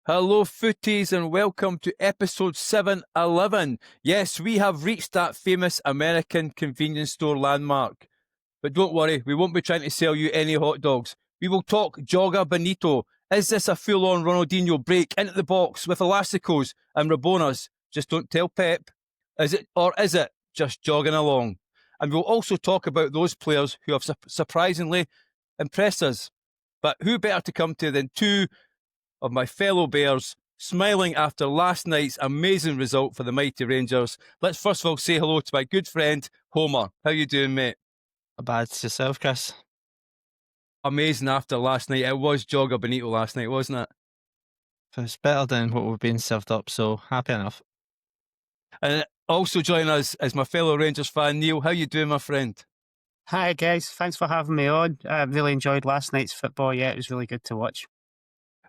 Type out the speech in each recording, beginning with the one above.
Hello, footies, and welcome to episode 711. Yes, we have reached that famous American convenience store landmark. But don't worry, we won't be trying to sell you any hot dogs. We will talk Joga Bonito. Is this a full-on Ronaldinho break into the box with elasticos and Rabonas? Just don't tell Pep. Is it just jogging along? And we'll also talk about those players who have surprisingly impressed us. But who better to come to than two of my fellow Bears smiling after last night's amazing result for the mighty Rangers. Let's first of all say hello to my good friend Homer. How you doing, mate? Not bad. It's yourself, Chris. Amazing after last night. It was Joga Bonito last night, wasn't it? It's better than what we've been served up, so happy enough. And also joining us is my fellow Rangers fan, Neil. How you doing, my friend? Hi, guys. Thanks for having me on. I really enjoyed last night's football. Yeah, it was really good to watch.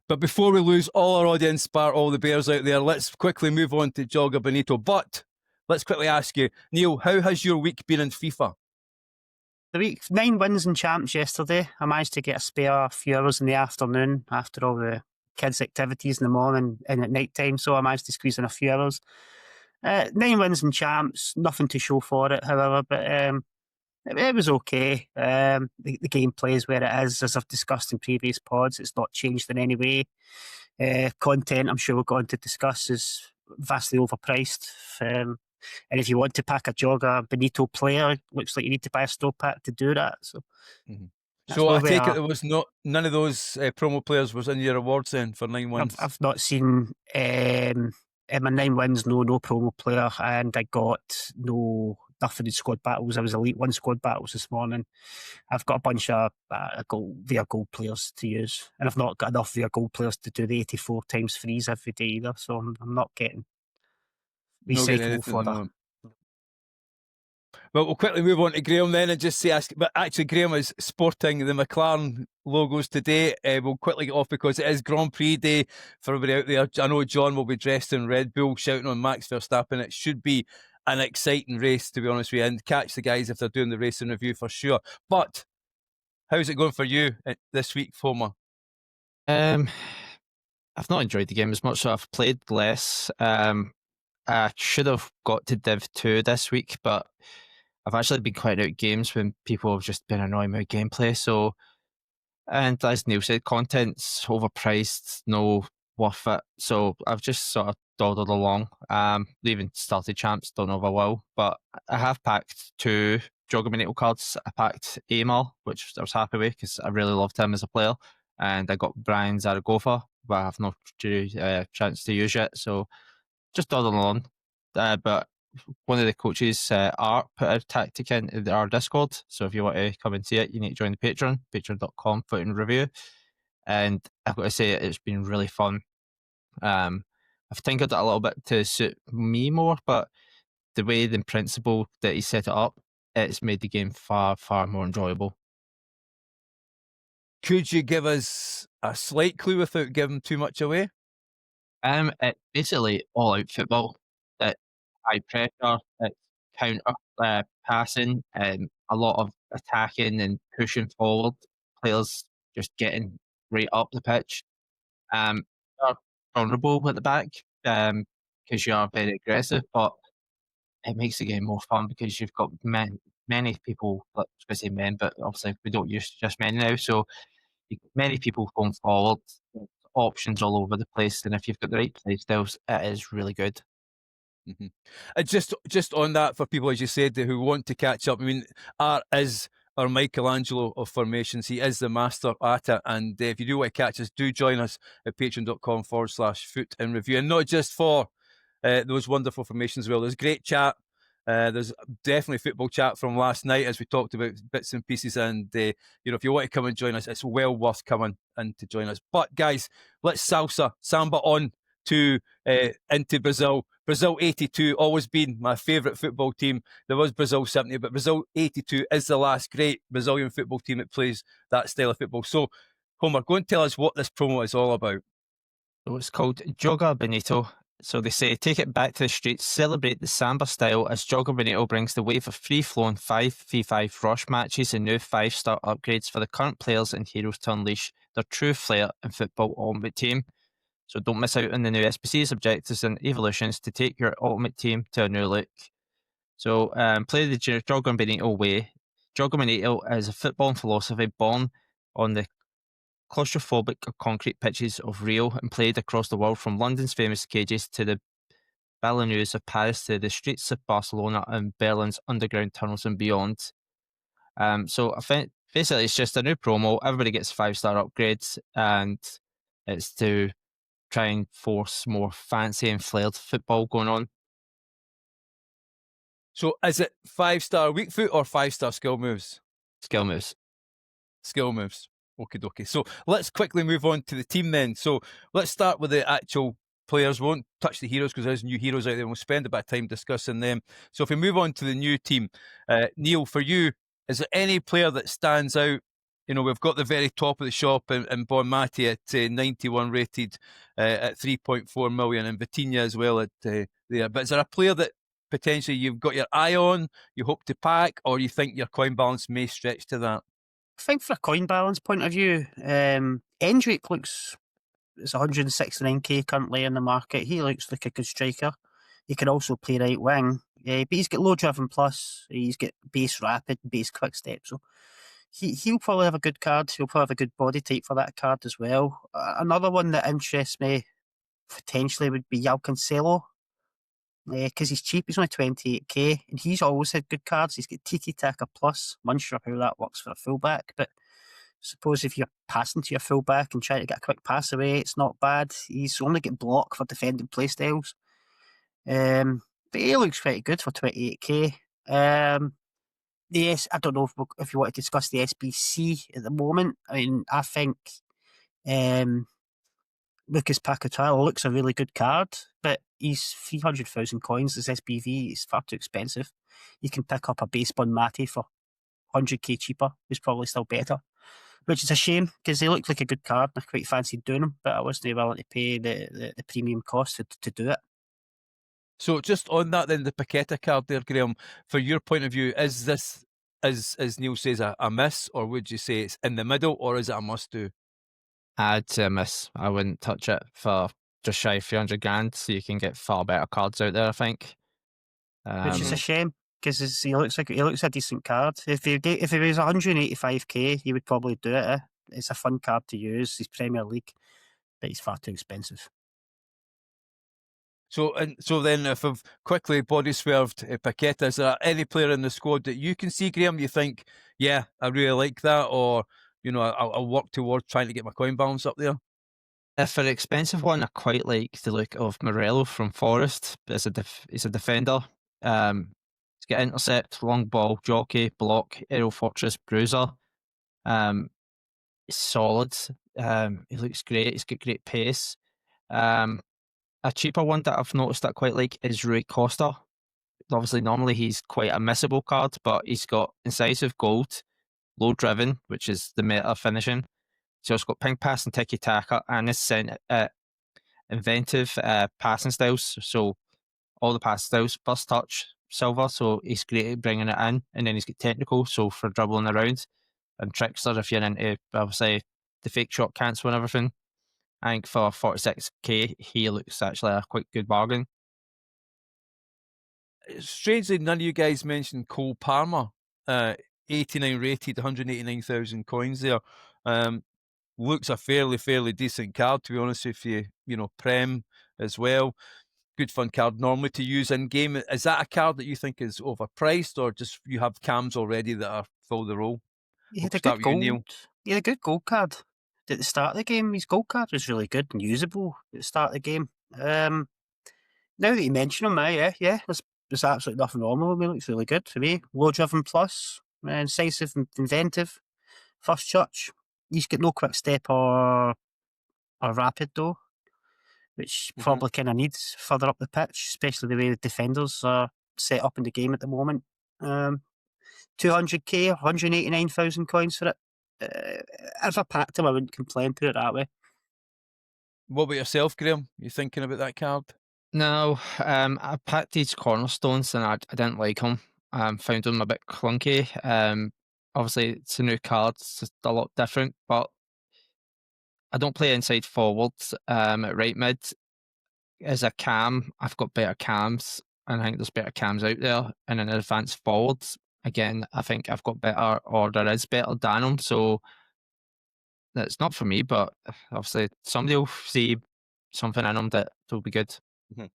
But before we lose all our audience, spare all the Bears out there, let's quickly move on to Joga Bonito. But let's quickly ask you, Neil, how has your week been in FIFA? The week, 9 wins and champs yesterday. I managed to get a spare few hours in the afternoon after all the kids' activities in the morning and at night time, so I managed to squeeze in a few hours. 9 wins and champs, nothing to show for it, however, but it was okay. The gameplay is where it is, as I've discussed in previous pods. It's not changed in any way. Content, I'm sure we're going to discuss, is vastly overpriced. And if you want to pack a Joga Bonito player, looks like you need to buy a store pack to do that. So, So I take it there was none of those promo players was in your awards then for 9 wins. I've not seen in my 9 wins, no promo player, and I got nothing in squad battles. I was Elite 1 squad battles this morning. I've got a bunch of via gold players to use, and I've not got enough via gold players to do the 84 times freeze every day either, so I'm not getting recyclable for that. Well, we'll quickly move on to Graeme then and just but actually Graeme is sporting the McLaren logos today. We'll quickly get off because it is Grand Prix day for everybody out there. I know John will be dressed in Red Bull shouting on Max Verstappen. It should be an exciting race, to be honest with you, and catch the guys if they're doing the racing review for sure. But how's it going for you this week, Homer? I've not enjoyed the game as much, so I've played less. I should have got to Div 2 this week, but I've actually been quite out games when people have just been annoying me with gameplay. So, and as Neil said, content's overpriced, no worth it. So I've just sort of dawdled along. Even started champs, don't know if I will, but I have packed 2 Joga Bonito cards. I packed Aymar, which I was happy with because I really loved him as a player, and I got Brian Zaragoza, but I have no chance to use it. So just dawdling along. But one of the coaches, Art, put a tactic in our Discord. So if you want to come and see it, you need to join the Patreon, patreon.com/review. And I've got to say, it's been really fun. I've tinkered it a little bit to suit me more, but the way, the principle that he set it up, it's made the game far, far more enjoyable. Could you give us a slight clue without giving too much away? It's basically all-out football. It's high pressure, it's counter passing, a lot of attacking and pushing forward. Players just getting right up the pitch. You're vulnerable at the back because you are very aggressive, but it makes the game more fun because you've got many people. I was going to say men, but obviously we don't use just men now. So many people going forward. Options all over the place, and if you've got the right play styles, it is really good. Just on that, for people, as you said, who want to catch up, I mean, Art is our Michelangelo of formations. He is the master at it, and if you do want to catch us, do join us at patreon.com/foot in review, and not just for those wonderful formations as well. There's great chat. There's definitely football chat from last night as we talked about bits and pieces, and if you want to come and join us, it's well worth coming in to join us. But guys, let's samba on to into Brazil. Brazil 82 always been my favourite football team. There was Brazil 70, but Brazil 82 is the last great Brazilian football team that plays that style of football. So Homer, go and tell us what this promo is all about. So it's called Joga Bonito. So they say, take it back to the streets, celebrate the samba style as Joga Bonito brings the wave of free-flowing 5v5 rush matches and new 5-star upgrades for the current players and heroes to unleash their true flair and football on the team. So don't miss out on the new SBCs, objectives, and evolutions to take your ultimate team to a new look. So play the Joga Bonito way. Joga Bonito is a football philosophy born on the claustrophobic concrete pitches of Rio and played across the world, from London's famous cages to the Ballonus of Paris to the streets of Barcelona and Berlin's underground tunnels and beyond. So I think basically it's just a new promo. Everybody gets 5-star upgrades, and it's to try and force more fancy and flared football going on. So is it 5-star weak foot or 5-star skill moves? Skill moves. Skill moves. Okie dokie. So let's quickly move on to the team then. So let's start with the actual players. We won't touch the heroes because there's new heroes out there. We'll spend a bit of time discussing them. So if we move on to the new team, Neil, for you, is there any player that stands out? You know, we've got the very top of the shop in Bonmati at 91 rated at 3.4 million, and Vitinha as well at there. But is there a player that potentially you've got your eye on, you hope to pack, or you think your coin balance may stretch to that? I think for a coin balance point of view, Endrick looks, it's 169k currently in the market. He looks like a good striker. He can also play right wing, but he's got low driven plus. He's got base rapid, base quick step. So he'll probably have a good card. He'll probably have a good body type for that card as well. Another one that interests me potentially would be João Cancelo, because he's cheap. He's only 28k, and he's always had good cards. He's got Tiki Taka plus. I'm unsure how that works for a fullback, but suppose if you're passing to your fullback and trying to get a quick pass away, it's not bad. He's only got block for defending playstyles. But he looks pretty good for 28k. Yes, I don't know if you want to discuss the SBC at the moment. I mean, I think Lucas Paquetá looks a really good card, but he's 300,000 coins. His SBV is far too expensive. You can pick up a base Bonmati for 100k cheaper, who's probably still better, which is a shame because they look like a good card and I quite fancied doing them, but I wasn't willing to pay the premium cost to do it. So just on that then, the Paqueta card there, Graeme, for your point of view, is this, as Neil says, a miss, or would you say it's in the middle, or is it a must-do? I'd say a miss. I wouldn't touch it for just shy of 300 grand, so you can get far better cards out there, I think. Which is a shame, because he looks a decent card. If he was 185k, he would probably do it. It's a fun card to use. He's Premier League, but he's far too expensive. So then, if I've quickly body swerved Paqueta, is there any player in the squad that you can see, Graeme, you think, yeah, I really like that, or, you know, I'll work towards trying to get my coin balance up there? For an expensive one, I quite like the look of Morello from Forest. He's a defender. He's got intercept, long ball, jockey, block, aerial fortress, bruiser. He's solid. He looks great. He's got great pace. A cheaper one that I've noticed that I quite like is Rui Costa. Obviously, normally he's quite a missable card, but he's got incisive gold, low driven, which is the meta finishing. He's also got ping pass and tiki taka, and his inventive passing styles. So all the pass styles, burst touch, silver. So he's great at bringing it in, and then he's got technical. So for dribbling around, and trickster if you're into obviously the fake shot cancel and everything. I think for 46k, he looks actually a quite good bargain. Strangely, none of you guys mentioned Cole Palmer, 89 rated, 189,000 coins there. Looks a fairly decent card, to be honest with you. You know, Prem as well. Good fun card normally to use in game. Is that a card that you think is overpriced, or just you have cams already that are fill the role? He had a good gold card at the start of the game. His gold card was really good and usable at the start of the game. Now that you mention him, there's absolutely nothing wrong with him. He looks really good for me. Low driven plus, incisive and inventive. First touch. He's got no quick step or rapid though, which probably kind of needs further up the pitch, especially the way the defenders are set up in the game at the moment. 200k, 189,000 coins for it. If I packed him, I wouldn't complain, put it that way. What about yourself, Graeme? You thinking about that card? No, I packed these cornerstones and I didn't like him. Found them a bit clunky. Obviously, it's a new card, it's just a lot different, but I don't play inside forwards. At right mid, as a cam, I've got better cams, and I think there's better cams out there. And in advanced forwards, again, I think I've got better, or there is better than them. So that's not for me, but obviously somebody will see something in them that will be good. Mhm.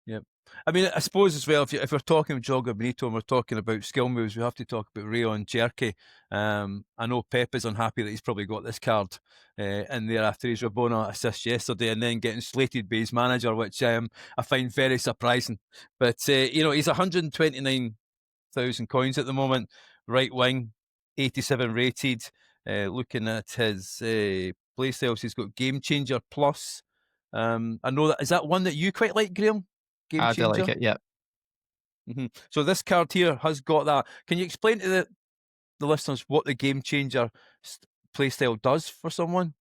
Yeah. I mean, I suppose as well, if we're talking Joga Bonito and we're talking about skill moves, we have to talk about Rio and Cherky. I know Pep is unhappy that he's probably got this card in there after his Rabona assist yesterday and then getting slated by his manager, which I find very surprising. But, he's 129,000 coins at the moment, right wing, 87 rated. Looking at his playstyles, he's got Game Changer Plus. I know that, is that one that you quite like, Graeme? Game I do Changer? like it, yeah. So this card here has got that. Can you explain to the listeners what the Game Changer playstyle does for someone?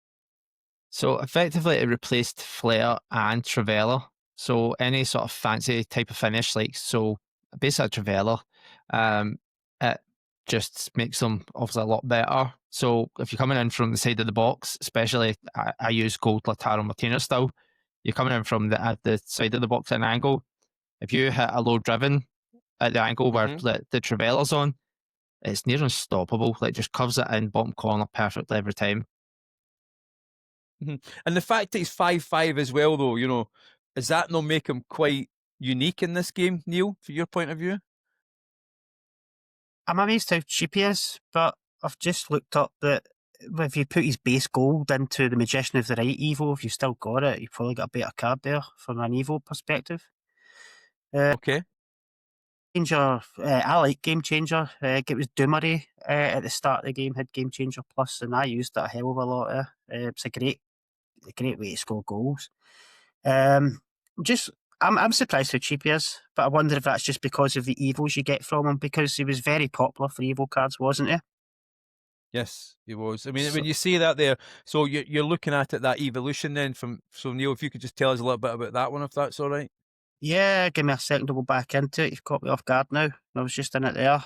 So effectively, it replaced Flair and Trivela. So any sort of fancy type of finish, like so, basically a Trivela, it just makes them obviously a lot better. So if you're coming in from the side of the box, especially I use gold Lautaro Martinez style, you're coming in from at the side of the box at an angle. If you hit a low driven at the angle where the Trivela's on, it's near unstoppable. Like just curves it in bottom corner perfectly every time. And the fact that he's 5'5" as well, though, does that not make him quite unique in this game, Neil, from your point of view? I'm amazed how cheap he is, but I've just looked up that if you put his base gold into the Magician of the Right Evo, if you've still got it, you've probably got a better card there from an Evo perspective. Okay. Changer, I like Game Changer. It was Doomery at the start of the game had Game Changer Plus, and I used it a hell of a lot. It's a great way to score goals. Just I'm surprised how cheap he is, but I wonder if that's just because of the evos you get from him, because he was very popular for evo cards, wasn't he? Yes, he was. I mean, So, when you see that there, so you're looking at it, that evolution then so Neil, if you could just tell us a little bit about that one, if that's all right. yeah, give me a second to go back into it. You've caught me off guard now. I was just in it there.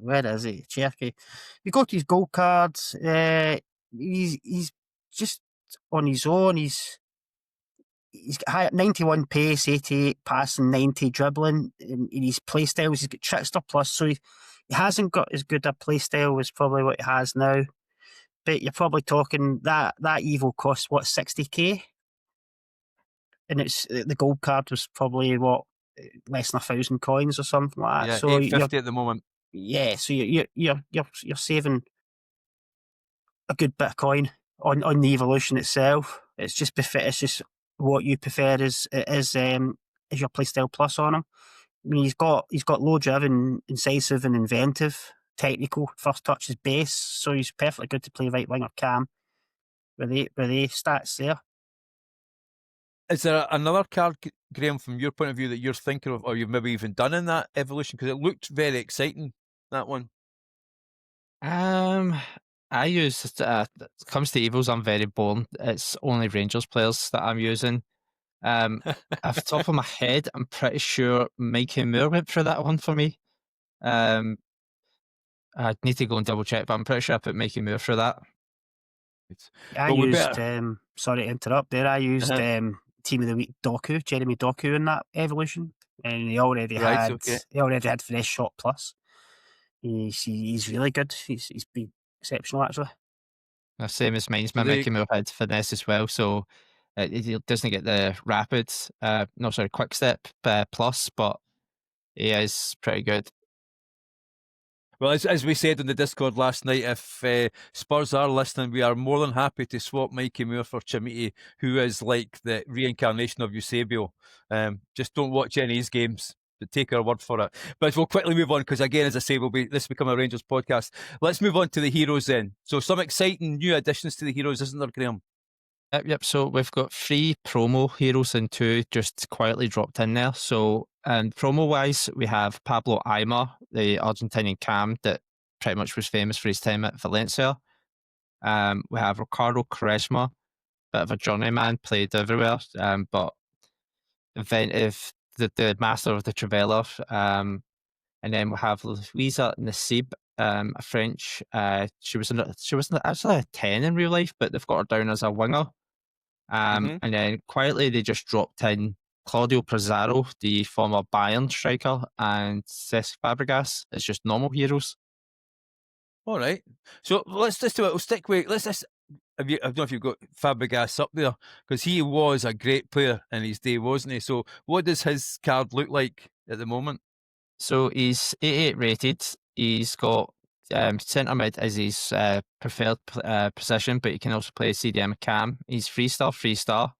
Where is he? Cherky. You go to his gold cards. He's just on his own. He's got high 91 pace, 88 passing, 90 dribbling. In his playstyles, he's got Trickster Plus, so he hasn't got as good a playstyle as probably what he has now. But you're probably talking that Evo costs what, 60k, and it's the gold card was probably what, less than 1,000 coins or something like that. Yeah, So 850 at the moment. so you're saving a good bit of coin on the evolution itself. It's just it's just what you prefer is your playstyle plus on him. I mean, he's got low driven, incisive, and inventive. Technical, first touch is base, so he's perfectly good to play right wing or cam with the stats there. Is there another card, Graeme, from your point of view that you're thinking of, or you've maybe even done in that evolution? Because it looked very exciting, that one. I use it comes to evils, I'm very boring. It's only Rangers players that I'm using. Off the top of my head, I'm pretty sure Mikey Moore went for that one for me. I need to go and double check, but I'm pretty sure I put Mikey Moore for that. I used sorry to interrupt there. I used Team of the Week Doku, Jeremy Doku in that evolution, and he already had Fresh Shot Plus. He's really good. He's been exceptional actually. Same as mine's. My Mickey Moore had finesse as well, so he doesn't get the rapid, quick step plus, but he is pretty good. Well, as we said on the Discord last night, if Spurs are listening, we are more than happy to swap Mikey Moore for Chimiti, who is like the reincarnation of Eusebio. Just don't watch any of his games, but take our word for it. But we'll quickly move on, because again, as I say, this will become a Rangers podcast. Let's move on to the heroes then. So some exciting new additions to the heroes, isn't there, Graeme? Yep. So we've got 3 promo heroes and 2 just quietly dropped in there. So, and promo-wise, we have Pablo Aymar, the Argentinian cam that pretty much was famous for his time at Valencia. We have Ricardo Quaresma, bit of a journeyman, played everywhere, but inventive, the master of the Trivela. And then we have Louisa Nassib, a French. She was actually a 10 in real life, but they've got her down as a winger. And then quietly they just dropped in Claudio Pizarro, the former Bayern striker, and Cesc Fabregas. It's just normal heroes. All right. So let's just do it. We'll stick with. Let's just. I don't know if you've got Fabregas up there, because he was a great player in his day, wasn't he? So what does his card look like at the moment? So he's 88 rated. He's got centre mid as his preferred position, but he can also play CDM cam. He's 3-star.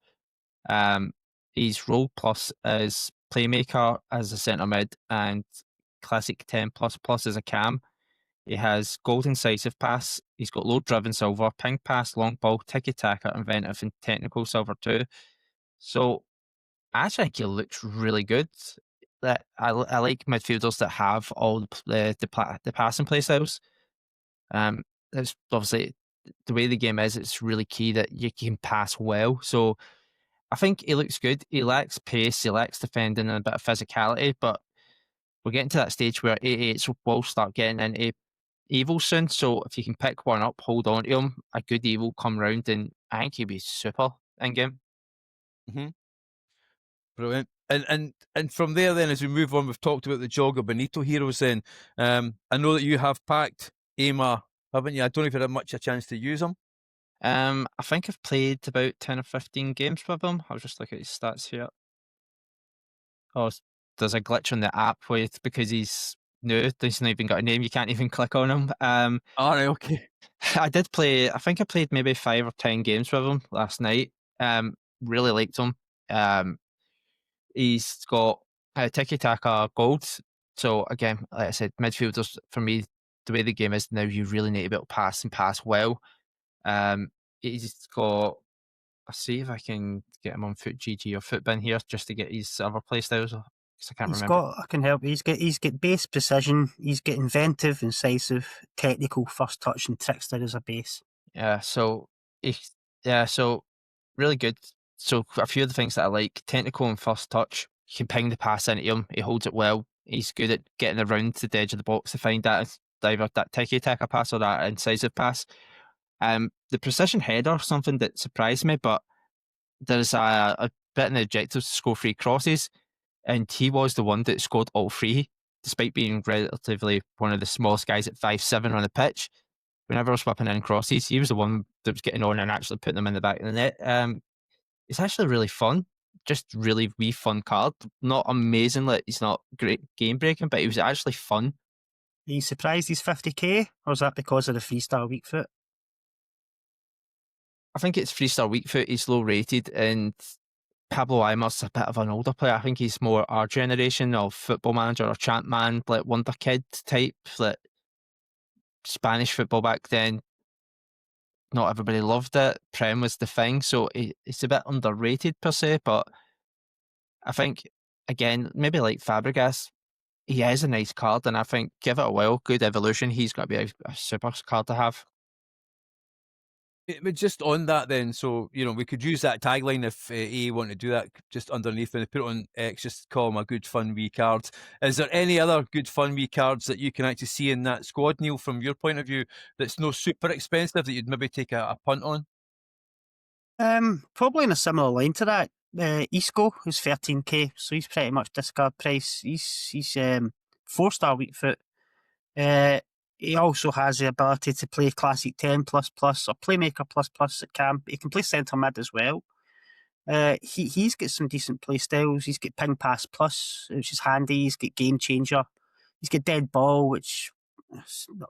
He's role plus as playmaker as a centre mid and classic 10++ as a cam. He has gold incisive pass. He's got low driven silver, ping pass, long ball, tiki taka, inventive, and technical silver too. So I actually think he looks really good. That I like midfielders that have all the passing play styles. It's obviously the way the game is. It's really key that you can pass well. So I think he looks good. He lacks pace. He lacks defending and a bit of physicality. But we're getting to that stage where 88s will start getting into evil soon. So if you can pick one up, hold on to him. A good evil come round, and I think he'd be super in game. Brilliant. And from there, then, as we move on, we've talked about the Joga Bonito heroes. Then I know that you have packed Aymar, haven't you? I don't know if you had much a chance to use him. I think I've played about 10 or 15 games with him. I'll just look at his stats here. Oh, there's a glitch on the app with because he's new. He's not even got a name. You can't even click on him. All right, okay. I did play. I think I played maybe 5 or 10 games with him last night. Really liked him. He's got tiki taka gold. So again, like I said, midfielders for me, the way the game is now, you really need to be able to pass and pass well. He's got. I'll see if I can get him on Foot GG or Footbin here just to get his other play styles. Because I can't remember. I can help. He's got base precision. He's got inventive, incisive, technical, first touch, and trickster as a base. Yeah. So so really good. So a few of the things that I like: technical and first touch. You can ping the pass into him. He holds it well. He's good at getting around to the edge of the box to find that either that tiki taka pass or that incisive pass. The precision header, something that surprised me, but there's a bit in the objectives to score 3 crosses, and he was the one that scored all 3, despite being relatively one of the smallest guys at 5'7" on the pitch. Whenever I was whipping in crosses, he was the one that was getting on and actually putting them in the back of the net. It's actually really fun. Just really wee fun card. Not amazing, like he's not great game breaking, but it was actually fun. Are you surprised he's 50k, or is that because of the 3-star weak foot? I think it's 3-star weak foot. He's low rated, and Pablo Aymar's a bit of an older player. I think he's more our generation of football manager or champ man, like wonder kid type, like Spanish football back then. Not everybody loved it. Prem was the thing, so it's a bit underrated per se. But I think again, maybe like Fabregas, he is a nice card, and I think give it a while, good evolution. He's got to be a super card to have. But just on that then, so, we could use that tagline if EA want to do that just underneath when they put it on X, just call them a good fun wee card. Is there any other good fun wee cards that you can actually see in that squad, Neil, from your point of view, that's no super expensive that you'd maybe take a punt on? Probably in a similar line to that. Isco, who's 13k, so he's pretty much discard price. He's 4-star weak foot. He also has the ability to play classic 10++ or playmaker plus at camp. He can play centre mid as well. He's got some decent play styles. He's got ping pass plus, which is handy. He's got game changer. He's got dead ball, which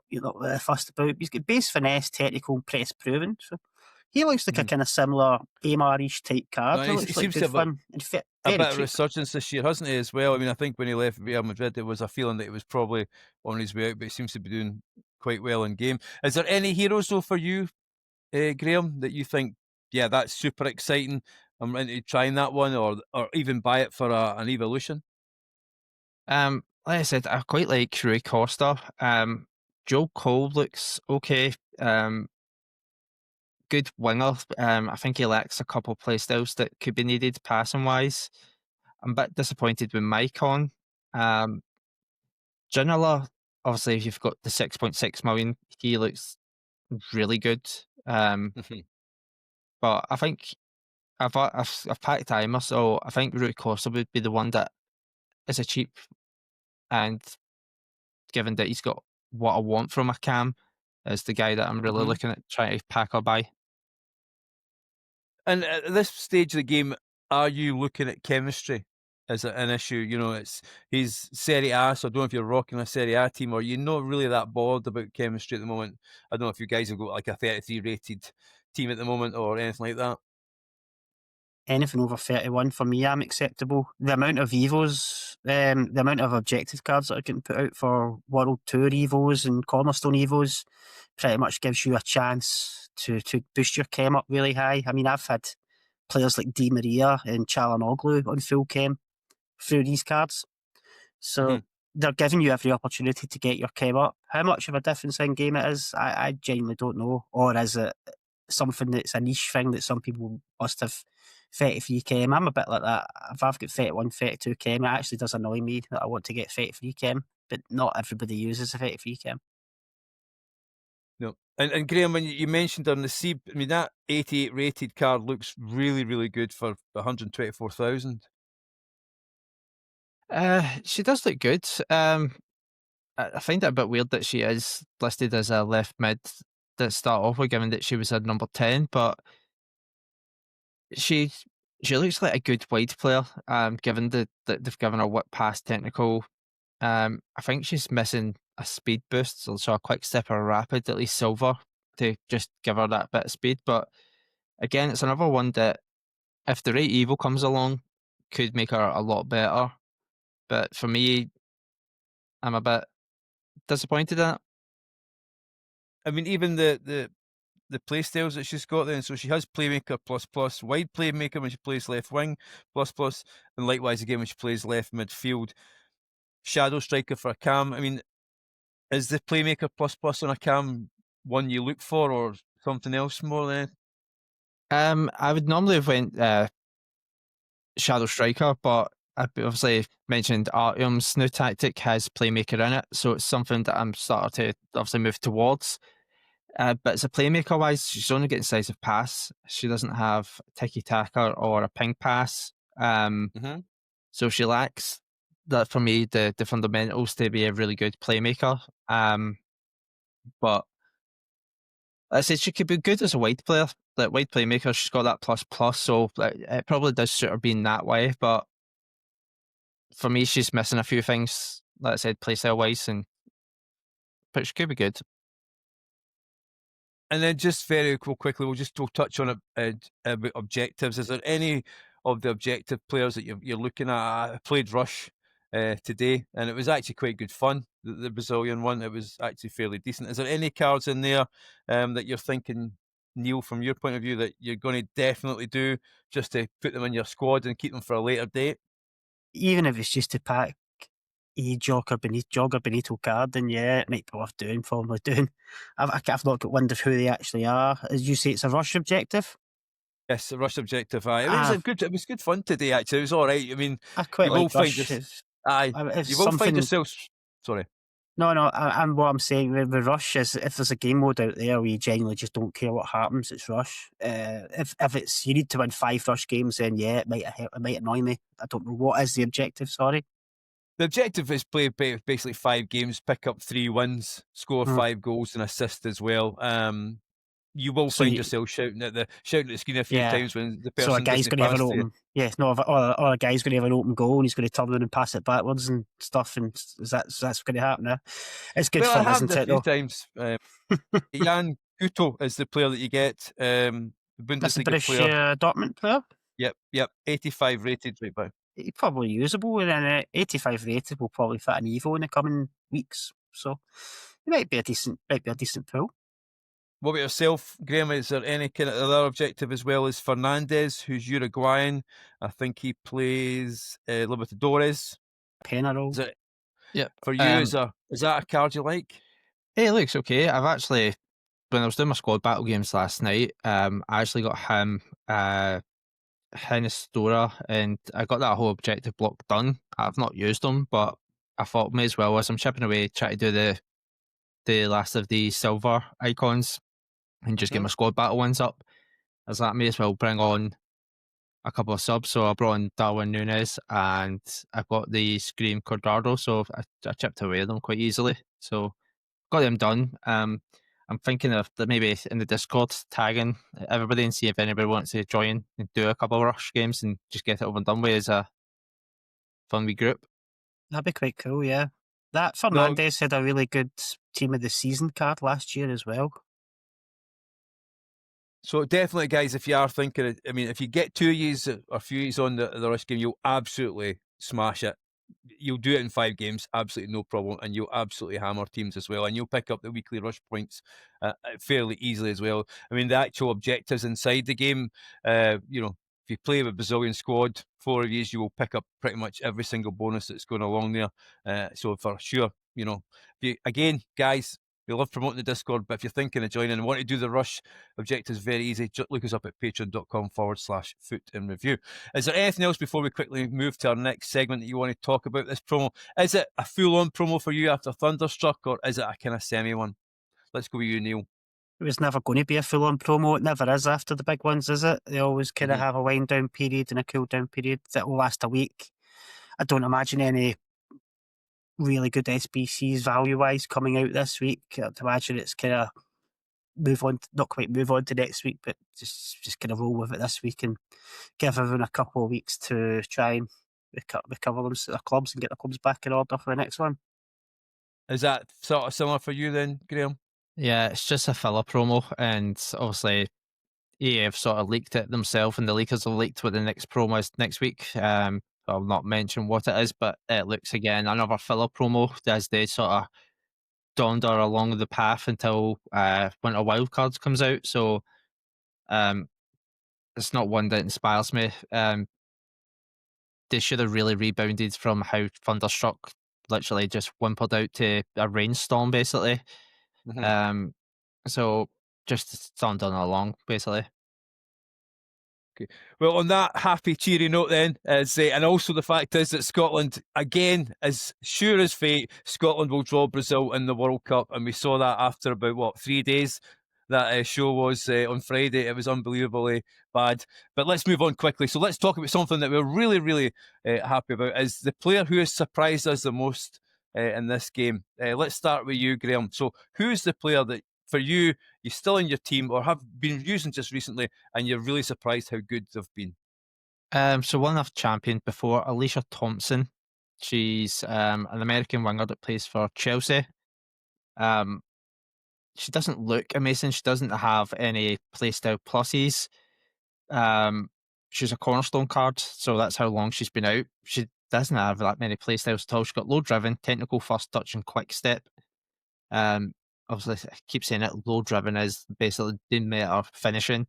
you're not really fussed about. He's got base finesse, technical, and press proven. So he looks like a kind of similar Aymar-ish type card. No, He looks like seems to good have fun and fit. a Very bit of cheap. resurgence this year, hasn't he, as well? I mean, I think when he left Real Madrid, there was a feeling that he was probably on his way out, but he seems to be doing quite well in game. Is there any heroes, though, for you, Graeme, that you think, yeah, that's super exciting, I'm into trying that one, or even buy it for an evolution? Like I said, I quite like Rui Costa. Joe Cole looks okay. Good winger. I think he lacks a couple of play styles that could be needed passing wise. I'm a bit disappointed with Mike on. Ginola, obviously, if you've got the 6.6 million, he looks really good. But I think I've packed Aymar, so I think Rui Costa would be the one that is a cheap, and given that he's got what I want from a cam, is the guy that I'm really looking at trying to pack or buy. And at this stage of the game, are you looking at chemistry as an issue? You know, he's Serie A, so I don't know if you're rocking a Serie A team or you're not really that bothered about chemistry at the moment. I don't know if you guys have got like a 33 rated team at the moment or anything like that. Anything over 31 for me, I'm acceptable. The amount of Evos, the amount of objective cards that are getting put out for World Tour Evos and Cornerstone Evos pretty much gives you a chance to boost your chem up really high. I mean, I've had players like Di Maria and Çalhanoğlu on full chem through these cards. So they're giving you every opportunity to get your chem up. How much of a difference in game it is, I genuinely don't know. Or is it something that's a niche thing that some people must have 33 chem? I'm a bit like that. If I've got 31, 32 chem, it actually does annoy me that I want to get 33 chem, but not everybody uses a 33 chem. No. And Graeme, when you mentioned on the Seeb, I mean, that 88 rated card looks really, really good for 124,000. She does look good. I find it a bit weird that she is listed as a left mid to start off with, given that she was at number 10, but she looks like a good wide player, given that they've given her whip pass technical. I think she's missing a speed boost, so a quick step or a rapid, at least silver, to just give her that bit of speed. But again, it's another one that, if the right Evo comes along, could make her a lot better. But for me, I'm a bit disappointed in it. I mean, even the play styles that she's got then, so she has playmaker plus, wide playmaker when she plays left wing plus, and likewise again when she plays left midfield. Shadow striker for a cam. I mean, is the playmaker plus on a cam one you look for, or something else more than? I would normally have went Shadow Striker, but I obviously mentioned Artyom's new tactic has playmaker in it, so it's something that I'm starting to obviously move towards. But as a playmaker wise, she's only getting decisive pass. She doesn't have tiki taka or a ping pass. So she lacks that, for me, the fundamentals to be a really good playmaker. But I said she could be good as a wide player, like wide playmaker. She's got that plus, so it probably does suit her being that way. But for me, she's missing a few things, like I said, playstyle wise, but she could be good. And then just very quickly, we'll touch on about objectives. Is there any of the objective players that you're looking at? I played Rush today, and it was actually quite good fun. The Brazilian one, it was actually fairly decent. Is there any cards in there that you're thinking, Neil, from your point of view, that you're going to definitely do just to put them in your squad and keep them for a later date? Even if it's just to pack a Joga Bonito card, then yeah, it might be worth doing, probably doing. I've not got wind of who they actually are. As you say, it's a rush objective. Yes, a Rush objective. It was good fun today. Actually, it was all right. I mean, I quite you will like find Rush. you will find yourself. Sorry. No, and what I'm saying with Rush is, if there's a game mode out there where you genuinely just don't care what happens, it's Rush. If it's you need to win 5 Rush games, then yeah, it might annoy me. I don't know what is the objective. Sorry. The objective is play basically 5 games, pick up 3 wins, score 5 goals and assist as well. You will find yourself shouting at the screen a few times when the person. So a guy's going to have an open, or a guy's going to have an open goal and he's going to turn around and pass it backwards and stuff, and that's going to happen. It's good fun, isn't it? A few times. Jan Guto is the player that you get. The Bundesliga that's a British player. Dortmund player. Yep. 85 rated right now. He's probably usable, and then 85 rated will probably fit an Evo in the coming weeks. So it might be a decent pull. What about yourself, Graeme? Is there any kind of other objective as well as Fernandez, who's Uruguayan? I think he plays Libertadores. Penarol. Yeah. For you, is that a card you like? It looks okay. I've actually, when I was doing my squad battle games last night, I actually got him, Hinestora, and I got that whole objective block done. I've not used them, but I thought may as well, as I'm chipping away, try to do the last of the silver icons and just get my squad battle ones up. As that, may as well bring on a couple of subs. So I brought in Darwin Núñez and I got the Scream Cordardo, so I chipped away them quite easily. So got them done. I'm thinking of maybe in the Discord tagging everybody and see if anybody wants to join and do a couple of rush games and just get it over and done with as a fun wee group. That'd be quite cool, yeah. That Fernandez had a really good team of the season card last year as well. So definitely, guys, if you are thinking, I mean, if you get 2 years or few years on the rush game, you'll absolutely smash it. You'll do it in 5 games, absolutely no problem, and you'll absolutely hammer teams as well, and you'll pick up the weekly rush points fairly easily as well. I mean, the actual objectives inside the game, you know, if you play with Brazilian squad, 4 of you will pick up pretty much every single bonus that's going along there. So for sure, you know, again, guys, we love promoting the Discord, but if you're thinking of joining and want to do the rush objectives, very easy. Just look us up at patreon.com/foot in review. Is there anything else before we quickly move to our next segment that you want to talk about this promo? Is it a full-on promo for you after Thunderstruck, or is it a kind of semi one? Let's go with you, Neil. It was never going to be a full-on promo. It never is after the big ones, is it? They always kind of have a wind-down period and a cool-down period that will last a week. I don't imagine any really good SBCs value-wise coming out this week. I'd imagine it's kind of not quite move on to next week, but just kind of roll with it this week and give everyone a couple of weeks to try and recover their clubs and get the clubs back in order for the next one. Is that sort of similar for you then, Graeme? Yeah, it's just a filler promo, and obviously EA have sort of leaked it themselves, and the leakers have leaked what the next promo is next week. I'll not mention what it is, but it looks again another filler promo as they sort of daunder along the path until Winter Wildcards comes out. So it's not one that inspires me. They should have really rebounded from how Thunderstruck literally just whimpered out to a rainstorm, basically. So just daunder along, basically. Okay. Well, on that happy, cheery note, then, and also the fact is that Scotland, again, as sure as fate, Scotland will draw Brazil in the World Cup, and we saw that after about 3 days. That show was on Friday. It was unbelievably bad. But let's move on quickly. So let's talk about something that we're really, really happy about. Is the player who has surprised us the most in this game. Let's start with you, Graeme. So who's the player that, for you, you're still in your team or have been using just recently, and you're really surprised how good they've been? So one I've championed before, Alicia Thompson. She's an American winger that plays for Chelsea. She doesn't look amazing. She doesn't have any playstyle pluses. She's a cornerstone card, so that's how long she's been out. She doesn't have that many playstyles at all. She's got low driven, technical, first touch, and quick step. Obviously, I keep saying it, low driven is basically the matter finishing.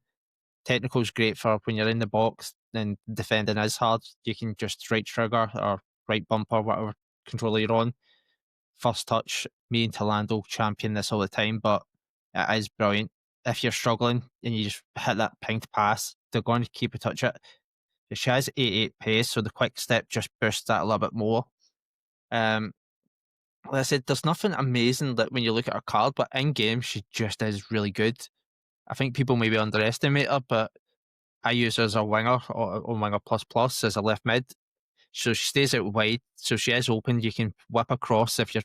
Technical is great for when you're in the box and defending is hard. You can just right trigger or right bumper, whatever controller you're on. First touch, me and Talando champion this all the time, but it is brilliant. If you're struggling and you just hit that pinged pass, they're going to keep a touch it. She has 88 pace, so the quick step just boosts that a little bit more. Like I said, there's nothing amazing that when you look at her card, but in game she just is really good. I think people maybe underestimate her, but I use her as a winger or winger plus as a left mid. So she stays out wide, so she is open. You can whip across if you're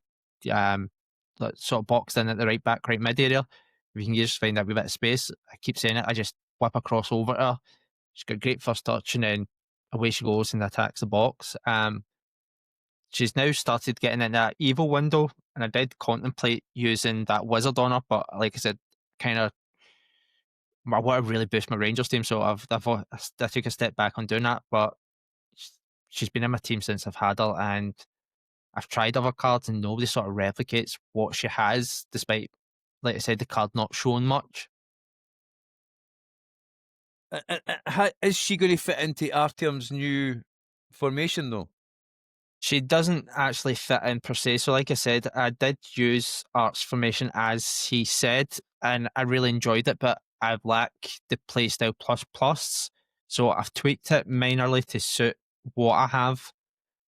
sort of boxed in at the right back, right mid area. If you can just find that wee bit of space, I keep saying it, I just whip across over to her. She's got great first touch, and then away she goes and attacks the box. She's now started getting in that evil window, and I did contemplate using that wizard on her, but like I said, kind of I want to really boost my Rangers team, so I took a step back on doing that. But she's been in my team since I've had her, and I've tried other cards, and nobody sort of replicates what she has, despite, like I said, the card not showing much. Is she going to fit into Artyom's new formation, though? She doesn't actually fit in per se. So like I said, I did use Art's formation as he said, and I really enjoyed it, but I lack the playstyle plus. So I've tweaked it minorly to suit what I have.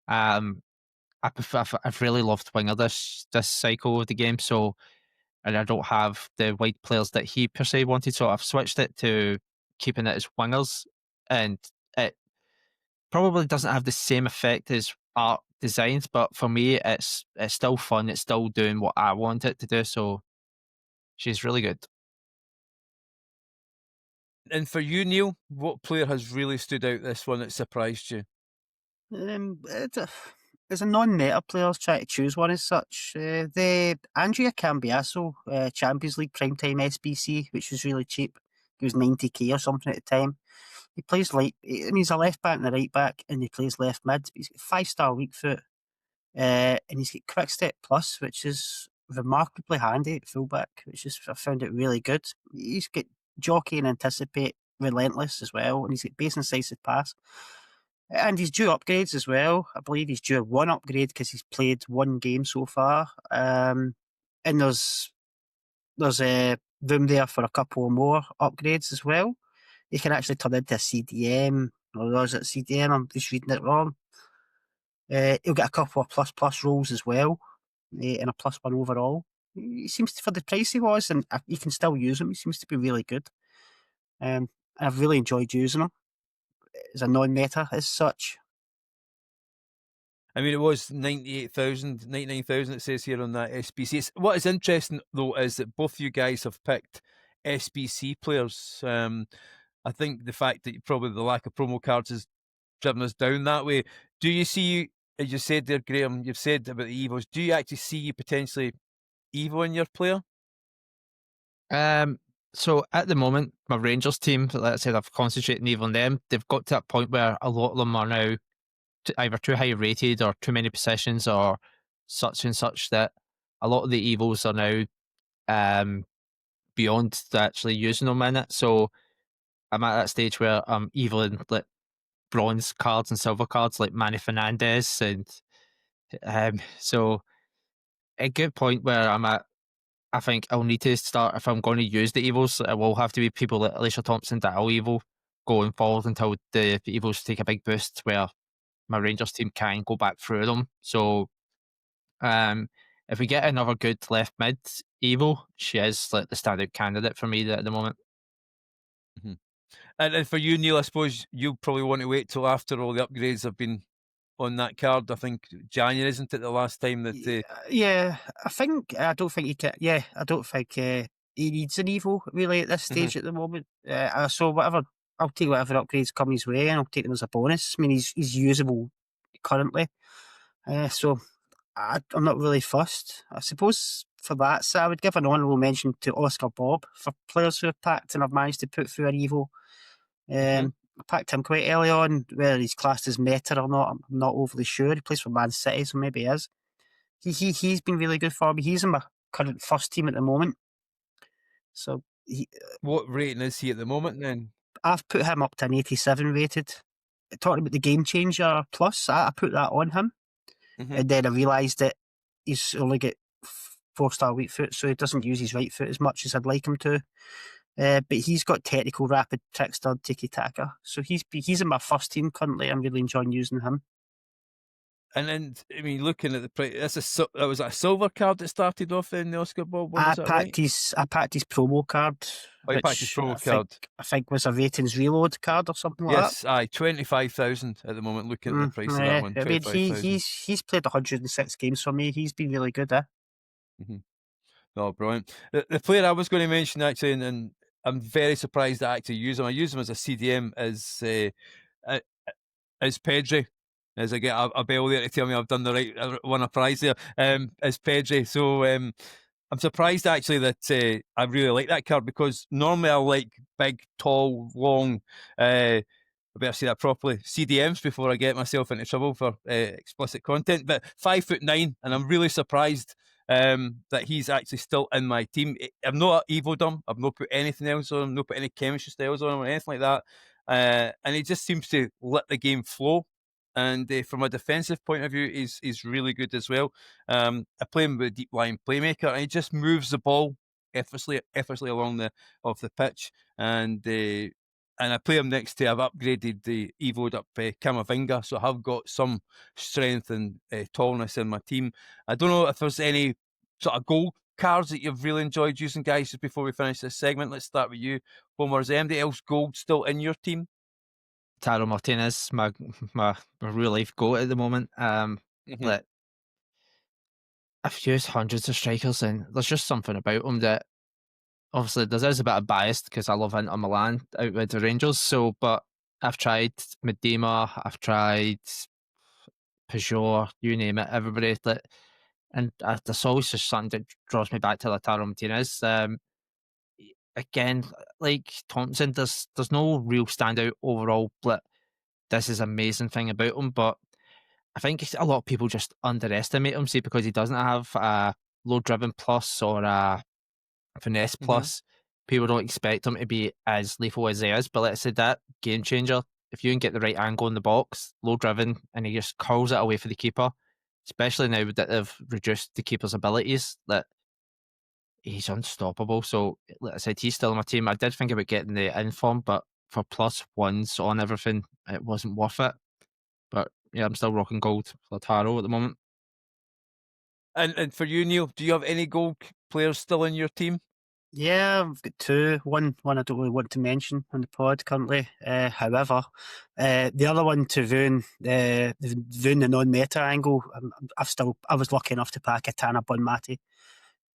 I I've really loved winger this cycle of the game. So, and I don't have the wide players that he per se wanted, so I've switched it to keeping it as wingers, and it probably doesn't have the same effect as art designs, but for me, it's still fun. It's still doing what I want it to do. So she's really good. And for you, Neil, what player has really stood out this one that surprised you? As a non-meta player, I was trying to choose one as such. The Andrea Cambiaso Champions League Primetime SBC, which was really cheap. He was 90k or something at the time. He plays he's a left back and a right back, and he plays left mid. He's got 5-star weak foot, and he's got quick step plus, which is remarkably handy at fullback. I found it really good. He's got jockey and anticipate, relentless as well, and he's got base and incisive pass. And he's due upgrades as well. I believe he's due one upgrade because he's played one game so far. And there's room there for a couple more upgrades as well. He can actually turn into a CDM, or was it CDM? I'm just reading it wrong. He'll get a couple of plus rolls as well, and a +1 overall. He seems to, for the price he was, and you can still use him. He seems to be really good. I've really enjoyed using him as a non-meta as such. I mean, it was 98,000, 99,000 it says here on that SBC. What is interesting, though, is that both you guys have picked SBC players. I think the fact that probably the lack of promo cards has driven us down that way. Do you see, as you said there, Graeme, you've said about the Evos, do you actually see you potentially Evo in your player? So at the moment, my Rangers team, like I said, I've concentrated Evo on them. They've got to that point where a lot of them are now either too high rated or too many possessions or such and such that a lot of the Evos are now beyond actually using them in it. So I'm at that stage where I'm eviling like bronze cards and silver cards like Manny Fernandez, and so a good point where I'm at. I think I'll need to start, if I'm going to use the Evos, it will have to be people like Alicia Thompson that I'll Evo going forward until the Evos take a big boost where my Rangers team can go back through them. So if we get another good left mid Evo, she is like the standout candidate for me at the moment. Mm-hmm. And for you, Neil, I suppose you'll probably want to wait till after all the upgrades have been on that card. I think January, isn't it, the last time that they... Yeah, I don't think he can. Yeah, I don't think he needs an Evo really at this stage at the moment. So I'll take whatever upgrades come his way, and I'll take them as a bonus. I mean, he's usable currently, so I'm not really fussed. I suppose for that, so I would give an honourable mention to Oscar Bob for players who have packed and have managed to put through an Evo. I packed him quite early on. Whether he's classed as meta or not, I'm not overly sure. He plays for Man City, so maybe he is. He's been really good for me. He's in my current first team at the moment. So what rating is he at the moment then? I've put him up to an 87 rated. Talking about the Game Changer Plus, I put that on him. And then I realised that he's only got 4-star weak foot, so he doesn't use his right foot as much as I'd like him to. But he's got technical, rapid, trickster, tiki-taka. So he's in my first team currently. I'm really enjoying using him. And I mean, looking at the price, that was a silver card that started off in the Oscar Bob. I packed his promo card. Oh, you packed his promo card. I think was a ratings reload card or something like that. Yes, 25,000 at the moment. Looking at the price of that one, I mean, he's played 106 games for me. He's been really good, Oh, brilliant! The player I was going to mention actually, and I'm very surprised I actually use him. I use him as a CDM as Pedri. As I get a bell there to tell me I've done the right, won a prize there, as Pedri. So I'm surprised actually that I really like that card, because normally I like big, tall, long, I better say that properly, CDMs before I get myself into trouble for explicit content. But 5'9", and I'm really surprised that he's actually still in my team. I've not evoed him. I've not put anything else on him, not put any chemistry styles on him or anything like that. And he just seems to let the game flow. And from a defensive point of view, he's really good as well. I play him with a deep line playmaker, and he just moves the ball effortlessly along the pitch. And and I play him next to, I've upgraded the Evo'd up Camavinga, so I have got some strength and tallness in my team. I don't know if there's any sort of gold cards that you've really enjoyed using, guys, just before we finish this segment. Let's start with you, Homer. Is anybody else gold still in your team? Taro Martinez, my real life goat at the moment. But I've used hundreds of strikers, and there's just something about him that obviously there's a bit of bias because I love Inter Milan out with the Rangers. So, but I've tried Medema, I've tried Peugeot, you name it, everybody. And there's always just something that draws me back to Lautaro Martinez. Again, like Thompson, there's no real standout overall. But this is amazing thing about him, but I think a lot of people just underestimate him, see, because he doesn't have a low driven plus or a finesse plus. People don't expect him to be as lethal as he is, but let's say that game changer. If you can get the right angle in the box, low driven, and he just curls it away for the keeper, especially now that they've reduced the keeper's abilities, that he's unstoppable. So, like I said, he's still on my team. I did think about getting the inform, but for plus ones on everything, it wasn't worth it. But yeah, I'm still rocking gold for Taro at the moment. And for you, Neil, do you have any gold players still in your team? Yeah, I've got two. One I don't really want to mention on the pod currently. However, the other one to ruin the non-meta angle. I was lucky enough to pack a Tana Bonmati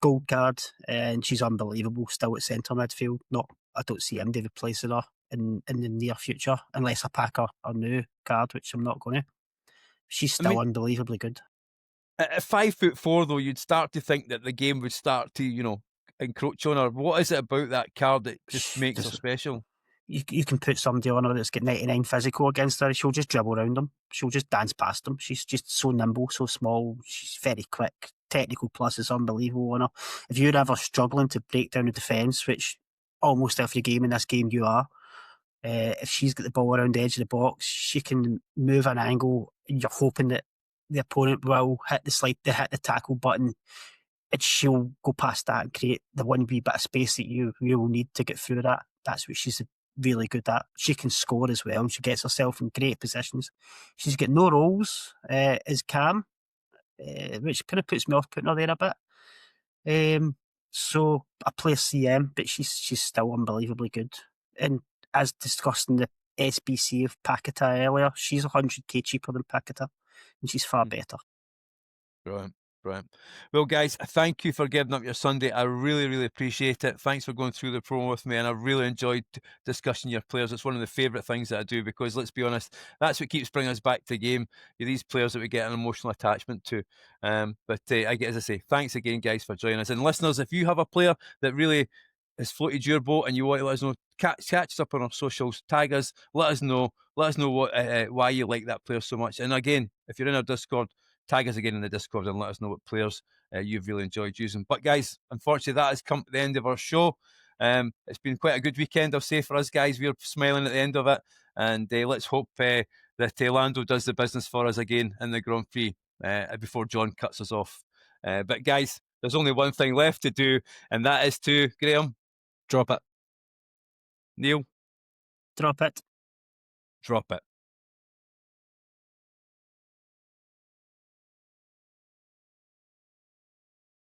gold card, and she's unbelievable. Still at centre midfield. I don't see him to replace her in the near future unless I pack a new card, which I'm not going to. She's still unbelievably good. At 5'4", though, you'd start to think that the game would start to, encroach on her. What is it about that card that just makes her special? You can put somebody on her that's got 99 physical against her. She'll just dribble around them. She'll just dance past them. She's just so nimble, so small. She's very quick. Technical plus is unbelievable on her. If you're ever struggling to break down the defence, which almost every game in this game you are, if she's got the ball around the edge of the box, she can move an angle, and you're hoping that the opponent will hit the tackle button, and she'll go past that and create the one wee bit of space that you will need to get through that. That's what she's really good at. She can score as well, and she gets herself in great positions. She's got no roles as Cam, which kind of puts me off putting her there a bit. So I play CM, but she's still unbelievably good. And as discussed in the SBC of Paquetá earlier, she's 100k cheaper than Paquetá, and she's far better. Brilliant. Well, guys, thank you for giving up your Sunday. I really, really appreciate it. Thanks for going through the promo with me, and I really enjoyed discussing your players. It's one of the favourite things that I do because, let's be honest, that's what keeps bringing us back to the game. You're these players that we get an emotional attachment to. As I say, thanks again, guys, for joining us. And listeners, if you have a player that really has floated your boat and you want to let us know, catch us up on our socials, tag us, let us know why you like that player so much. And again, if you're in our Discord, tag us again in the Discord and let us know what players you've really enjoyed using. But guys, unfortunately, that has come to the end of our show. It's been quite a good weekend, I'll say, for us guys. We're smiling at the end of it, and let's hope that Lando does the business for us again in the Grand Prix before John cuts us off. But guys, there's only one thing left to do, and that is to, Graeme, drop it. Neil, drop it.